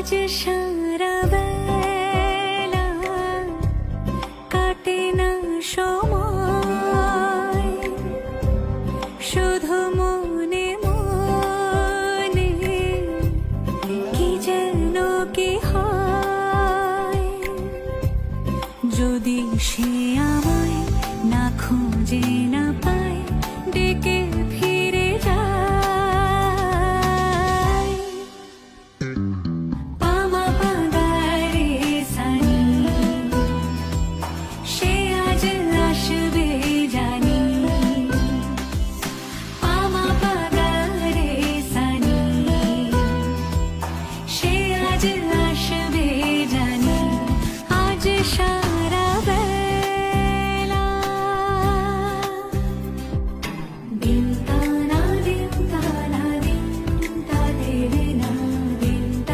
যে সারা বেলা কাটে না সময়, শুধু মনে মনে কি যেন কি হয়। যদি সে